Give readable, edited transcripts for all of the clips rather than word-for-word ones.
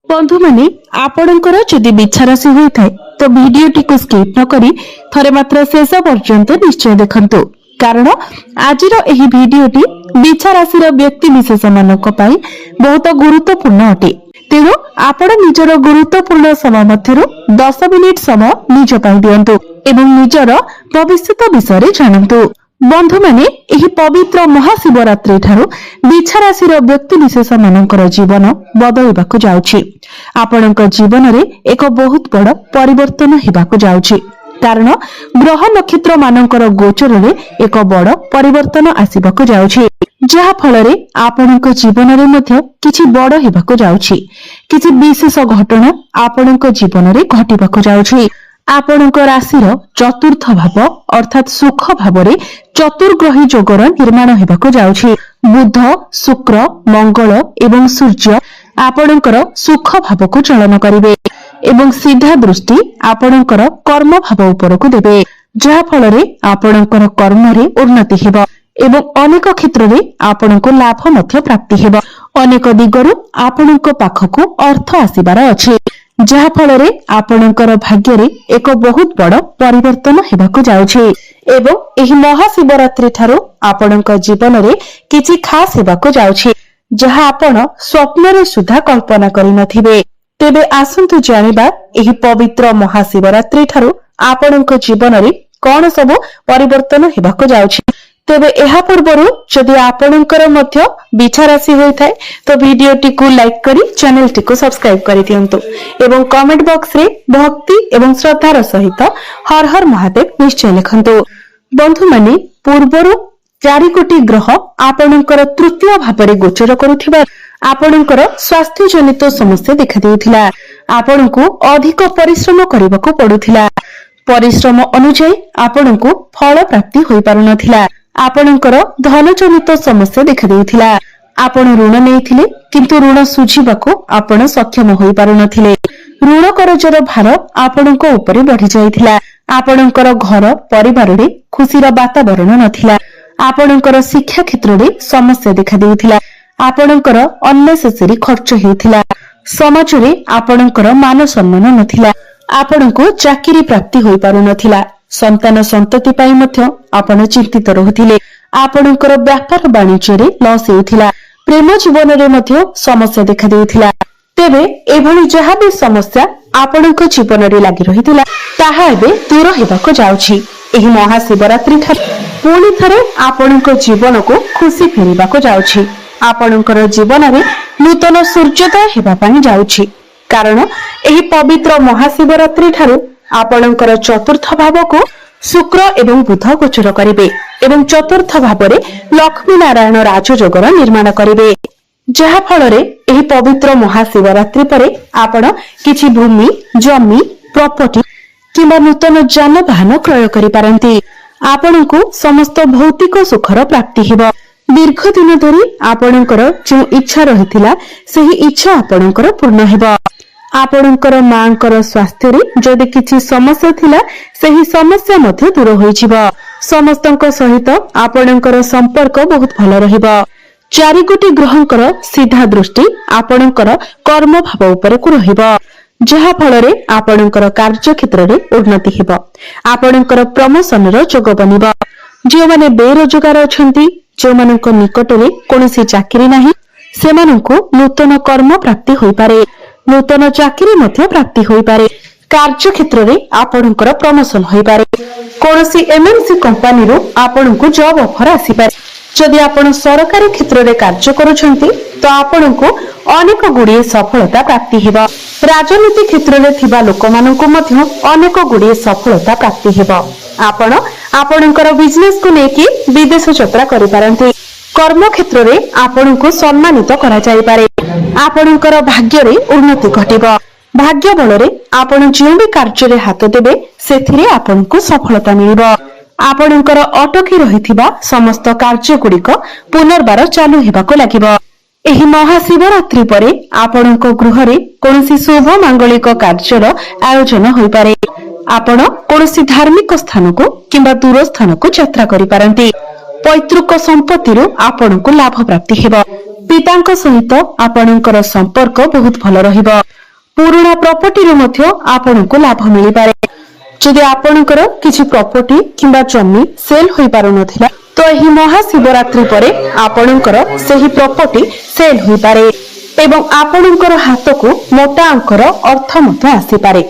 बंधु माने आपणकर जदि बिछा राशि होता है तो भिडियोटी को स्किप न करी थरे मात्र शेष पर्यंत निश्चय देखंतु कारण आज भिडियोटी बिछा राशि व्यक्ति विशेष मानक पाई बहुत गुरुत्वपूर्ण अटे। तेणु आपण निजर गुरुत्वपूर्ण समय मध्यरु 10 मिनिट समय निज पाई दियंतु एवं निजर भविष्य विषय जानतु। बंधु माने एही पवित्र महाशिवरात्रि ठारू बिछा राशि व्यक्ति विशेष मानकर जीवन बदलबाकू जाउछि। आपणक जीवन रे एक बहुत बड़ परिवर्तन हेबाकू जाउछि कारण ग्रह नक्षत्र मानकर गोचर रे एक बड़ परिवर्तन आसीबाकू जाउछि जहा फल रे आपणक जीवन रे मध्य किछि बड़ हेबाकू जाउछि। किछि विशेष घटना आपणक जीवन रे घटिबाकू जाउछि। आपणक राशि चतुर्थ भाव अर्थात सुख भाव रे चतुर्ग्रही जोगर निर्माण हेबाकू जाउछि। बुध शुक्र मंगल एवं सूर्य आपणकर सुख भाव को चलन करिवे एवं सीधा दृष्टि आपणकर कर्म भाव उपरकू देबे जहा फल रे आपणकर कर्म रे उन्नति हेबो एवं अनेक क्षेत्र रे आपणको लाभ मध्य प्राप्ति हेबो। अनेक दिगरु आपणको पाखकू अर्थ आसीबार अछि जहा फल रे आपणकर भाग्य रे एक बहुत बड़ परिवर्तन हेबाकू जाउछि एवं एही महाशिवरात्रि ठारू आपणक जीवन रे किछि खास हेबाकू जाउछि जहा आपण स्वप्न रे सुधा कल्पना करि नथिबे। तेबे आसंतु जानिबा एही पवित्र महाशिवरात्रि ठारू आपणक जीवन रे कोन सब परिवर्तन हेबाकू जाउछि। तेबे एहा पूर्वरु जदि आपणकर मध्य बिछा राशि होइथाय तो भिडियोटी को लाइक करी चैनल टी को सब्सक्राइब करि दियंतु एवं कमेंट बॉक्स रे भक्ति एवं श्रद्धार सहित हर हर महादेव निश्चय लिखंतु। बंधु माने पूर्वरु 4 कोटी ग्रह आपणकर तृतीय भाव में गोचर करुथिबा आपणकर स्वास्थ्य जनित समस्या देखा देउथिला। आपणको अधिक परिश्रम करबाको पडुथिला। परिश्रम अनुसार आपणको फल प्राप्ति होई पारु नथिला। आपणकर धन जनित समस्या देखा देउथिला। आपण ऋण नेइथिले किंतु ऋण सुझिबाको आपण सक्षम होई पारु नथिले। ऋण करजर भार आपणको ऊपर बढ़ी जाइथिला। आपणकर घर परिवार रे खुशीर वातावरण नथिला। आपणकर शिक्षा क्षेत्र रे समस्या देखा देउथिला। आपणकर अननेसेसरी खर्च हेउथिला। समाज रे आपणकर मान सम्मान नथिला। आपणको चाकरी प्राप्ति होई पारु नथिला। संतान संतति पाई मध्य आपण चिंतित रहुथिले। आपणकर व्यापार वाणिज्य रे लॉस हेउथिला। प्रेम जीवन रे मध्य समस्या देखा देउथिला। तेबे एभली जहा भी समस्या आपणक जीवन रे लागि रहिथिला ताहा एबे दूर हेबाको जाउछि। एही महाशिवरात्रि ठार पुणी थरे आपणक जीवन को खुशी फेरिबाको जाउछि। आपणकर जीवन रे नूतन सूर्योदय हेबा पानी जाउछि कारण एही पवित्र महाशिवरात्रि ठारू आपणकर चतुर्थ भाव को शुक्र एवं बुध गोचर करिवे एवं चतुर्थ भाव रे लक्ष्मी नारायण राजयोगर निर्माण करिवे जहा फल रे एही पवित्र महाशिवरात्रि परे आपण किछि भूमि जमी प्रॉपर्टी किंबा नूतन जानवाहन क्रय करि पारंती। आपणको समस्त भौतिक सुखर प्राप्ति हेबो। दीर्घ दिन धरी आपणकर जो इच्छा रहिथिला सेही इच्छा आपणकर पूर्ण हेबो। आपणकर मांकर स्वास्थ्य रे जदि किछि समस्या थिला सेही समस्या मध्ये दूर होई जिवो। समस्तक सहित आपणकर संपर्क बहुत भलो रहिबो। 4 कोटी ग्रहंकर सीधा दृष्टि आपणकर कर्म भाव ऊपर को रहिबो जहा फल रे आपणकर कार्य क्षेत्र रे उन्नति हेबो। आपणकर प्रमोशन रो जोग बनिबो। जे माने बेरोजगार अछंती जे मानक निकट रे कोनोसी चाकरी नाही सेमानंको नूतन कर्म प्राप्ति होई पारे। नूतन चाकरी मध्ये प्राप्ति होई पारे। कार्य क्षेत्र रे आपणकर प्रमोशन होई पारे। कोनोसी एमएनसी कंपनी रो आपणको जॉब ऑफर आसी पारे। जदि आपण सरकारी क्षेत्र रे कार्य करूछंती तो आपणको अनेक गुड़िए सफलता प्राप्ति हेबो। राजनीति क्षेत्र रे थिबा लोकमाननको मध्ये अनेक गुड़िए सफलता प्राप्ति हेबो। आपण आपणकर बिजनेस को नेकी विदेश यात्रा करि पारंती। कर्म क्षेत्र रे आपणको सम्मानित करा जाय पारे। आपणकर भाग्य रे उन्नति घटिबो। भाग्य बल रे आपण जे भी कार्य रे हाथ देबे सेथिरे आपणको सफलता मिलिबो। आपणकर अटकी रहिथिबा समस्त कार्य गुड़िक पुनर्बार चालू हेबाको लागिबो। एही महाशिवरात्रि परे आपणको गृह रे कोनोसी शुभ मांगलिक कार्यर आयोजन होई पारे। आपण कोनोसी धार्मिक स्थान को किंबा दूर स्थान को यात्रा करि पारंती। पैतृक संपत्ति रो आपणको लाभ प्राप्ति हेबो। पितांक सहित आपणकर संपर्क बहुत भलो रहिबो। पुराना प्रॉपर्टी मध्य आपनको लाभ मिल पारे। जदि आपणकर किछि प्रॉपर्टी किंबा जमी सेल होई पारु नथिला तो एही महाशिवरात्रि परे आपणकर सेही प्रॉपर्टी सेल होई पारे एवं आपणकर हाथ को मोटा अंकर अर्थ मध्य आसी पारे।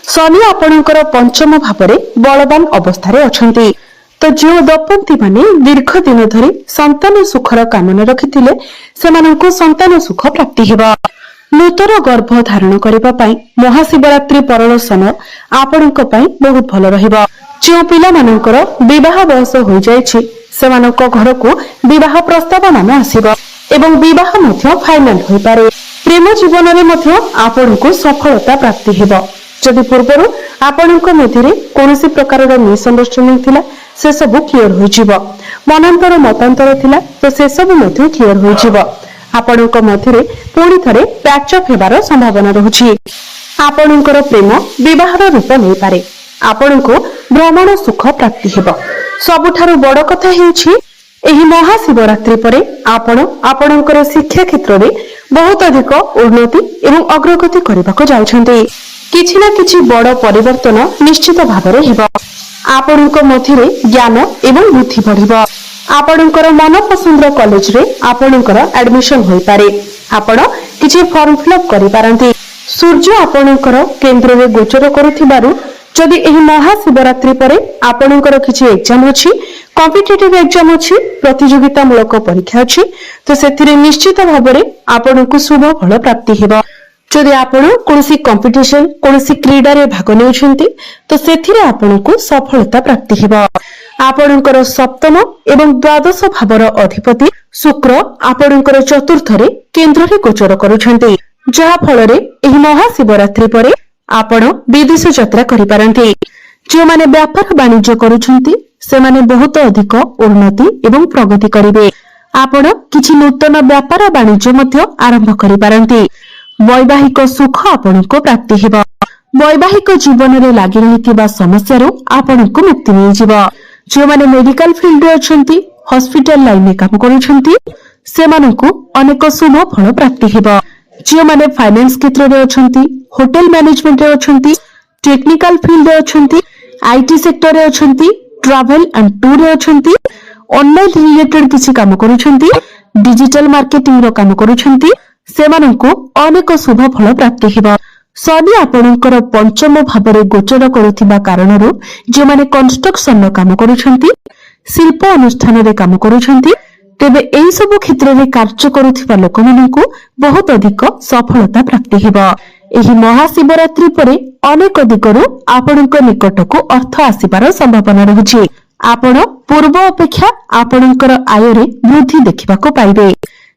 शनि आपणकर पंचम भावरे बलवान अवस्था रे अछंती तो जो दंपति माने दीर्घ दिन धरी संतान सुखर कामना रखिथिले सेमानंको संतान सुख प्राप्ति हेबा। नूतन गर्भ धारण करबा पई महाशिवरात्रि परर समय आपणक पई बहुत भल रहिबा। जो पिला मानकर विवाह बयस हो जायछि सेमानक घर को विवाह प्रस्ताव मान आसीबा एवं विवाह मध्य फाइनल होई पारे। प्रेम जीवन रे मध्य आपणको सफलता प्राप्ति हेबा। जदि पूर्वरु आपणक मध्यरे कोनोसी प्रकारर मिसअंडरस्टैंडिंग थिला से सब क्लियर होई जिवो। मनांतर मतांतर थिला तो से सब मध्य क्लियर होई जिवो। आपणक मध्यरे पुणी थरे पैचअप हेबार संभावना रहुछि। आपणकर प्रेम विवाहर रूप नै पारे। आपणको भ्रमण सुख प्राप्ति हेबो। सबुठारु बड़ कथा हेउछि एही महाशिवरात्रि परे आपण आपणकर शिक्षा क्षेत्र रे बहुत अधिक उन्नति एवं अग्रगति करबाको जाउछन्ते। किछि ना किछि बड़ परिवर्तन निश्चित भाबरे हेबो। आपणक मध्यरे ज्ञान एवं बुद्धि बढ़िबो। आपणकर मन पसंद कॉलेज रे आपणकर एडमिशन होई पारे। आपण किछि फॉर्म फिलअप करि पारंती। सूर्य आपणकर केंद्र रे गोचर करूथिबारु जदि एही महाशिवरात्रि परे आपणकर किछि एग्जाम अछि, कॉम्पिटिटिव एग्जाम अछि, प्रतियोगिता मूलक परीक्षा अछि तो सेथिरे निश्चित भाबरे आपणको शुभ फल प्राप्ति हेबा। जदि आपण कोनोसी कंपटीशन कोनोसी क्रीडा रे भाग नेउछन्ती तो सेथिरे आपणको सफलता प्राप्ति हेबा। आपणकर सप्तम एवं द्वादश भावर अधिपति शुक्र आपणकर चतुर्थ रे केंद्र रे गोचर करूछन्ती जहा फल रे एही महाशिवरात्रि परे आपण विदेश यात्रा करि पारंती। जो माने व्यापार वाणिज्य करूछन्ती से माने बहुत अधिक उन्नति एवं प्रगति करिवे। आपण किछि नूतन व्यापार वाणिज्य मध्य आरंभ करि पारंती। वैवाहिक सुख आपनको प्राप्ति हेबा। वैवाहिक जीवन रे लागि रहिथिबा समस्या रो आपनको मुक्ति मिल जिवो। जो माने मेडिकल फील्ड रे अछंती, हॉस्पिटल लाइन में काम करूछंती सेमानंकु अनेक शुभ फल प्राप्ति हेबा। जो माने फाइनेंस क्षेत्र रे अछंती, होटल मैनेजमेंट रे अछंती, टेक्निकल फील्ड रे अछंती, आईटी सेक्टर रे अछंती, ट्रैवल एंड टूर रे अछंती, ऑनलाइन रिलेटेड किछि काम करूछंती, डिजिटल मार्केटिंग रो काम करूछंती सेमानंकु अनेक शुभ फल प्राप्ति हेबा। शनि आपणकर पंचम भावरे गोचर करुथिबा कारणरो जे माने कंस्ट्रक्शन रो काम करूछंती, शिल्प अनुष्ठान रे काम करूछंती तेबे एई सब क्षेत्र रे कार्य करुथिबा लोकमानंकु बहुत अधिक सफलता प्राप्ति हेबा। एही महाशिवरात्रि परे अनेक दिगरु आपणक निकटको अर्थ आसीबार संभावना रहुछि। आपण पूर्व अपेक्षा आपणकर आय रे वृद्धि देखिबाको पाइबे।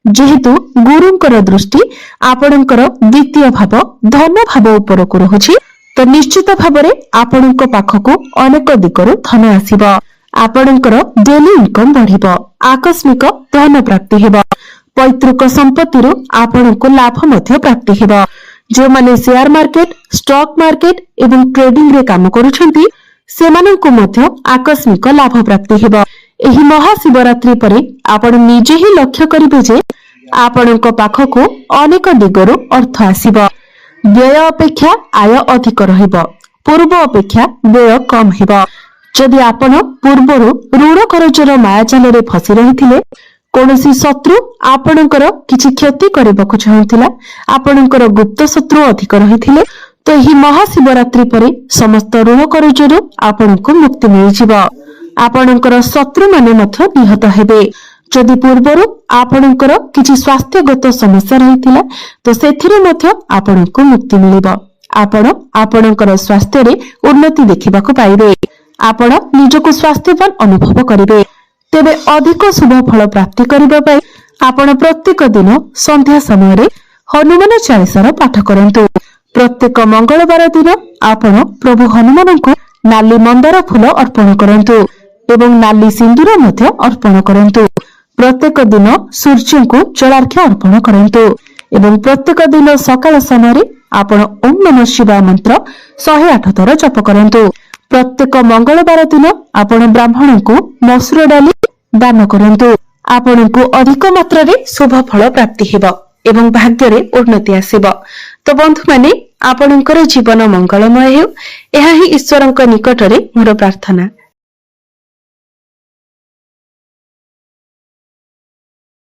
जेहेतु गुरुंकर दृष्टि आपणकर द्वितीय भाव धन भाव उपर को रहुछि तो निश्चित भावरे आपणक पाखको अनेक दिगरु धन आसीबो। आपणकर डेली इनकम बढ़िबो। आकस्मिक धन प्राप्ति हेबो। पैतृक संपत्ति रु आपणको लाभ मध्य प्राप्ति हेबो। जो माने शेयर मार्केट, स्टॉक मार्केट एवं ट्रेडिंग रे काम करूछंती सेमानंको मध्य आकस्मिक लाभ प्राप्ति हेबो। एही महाशिवरात्रि परे आपण निजे ही लक्ष्य करिबे जे आपणक पाखको अनेक दिगरु अर्थ आसीबो। व्यय अपेक्षा आय अधिक रहिबो। पूर्व अपेक्षा व्यय कम हेबो। जदि आपण पूर्वरु ऋण करजर मायाजाल रे फसी रहिथिले कोनोसी शत्रु आपणकर किछि क्षति करबाको चाहुथिला, आपणकर गुप्त शत्रु अधिक रहिथिले तो एही महाशिवरात्रि परे समस्त ऋण करजरु आपणको मुक्ति मिल जिवो। आपणकर शत्रु माने मध्य निहत हेबे। जदि पूर्वरु आपणकर किछि स्वास्थ्यगत समस्या रहिथिला तो सेथिरे मध्य आपणको मुक्ति मिलिबो। आपण आपणकर स्वास्थ्य रे उन्नति देखिबाको पाइबे। आपण निजको स्वास्थ्यवान अनुभव करिवे। तेबे अधिक शुभ फल प्राप्ति करिबा पई आपण प्रत्येक दिन संध्या समय रे हनुमान चालीसार पाठ करंतु। प्रत्येक मंगलवार दिन आपण प्रभु हनुमानंकु नाली मंदार फूल अर्पण करंतु एवं नाली सिंदूर मध्य अर्पण करंतु। प्रत्येक दिन सूर्य को जलार्घ्य अर्पण करंतु एवं प्रत्येक दिन सकाळ समय रे आपण ओम नमः शिवाय मंत्र 108 थर जप करंतु। प्रत्येक मंगलवार दिन आपण ब्राह्मण को मसूर डाली दान करंतु। आपण को अधिक मात्रा रे शुभ फल प्राप्ति हेबो एवं भाग्य रे उन्नति आसीबो। तो बंधु माने ଆପଣଙ୍କର ଜୀବନ ମଙ୍ଗଳମୟ ହେଉ। ଏହା ହିଁ ଈଶ୍ୱରଙ୍କ ନିକଟରେ ମୋର ପ୍ରାର୍ଥନା।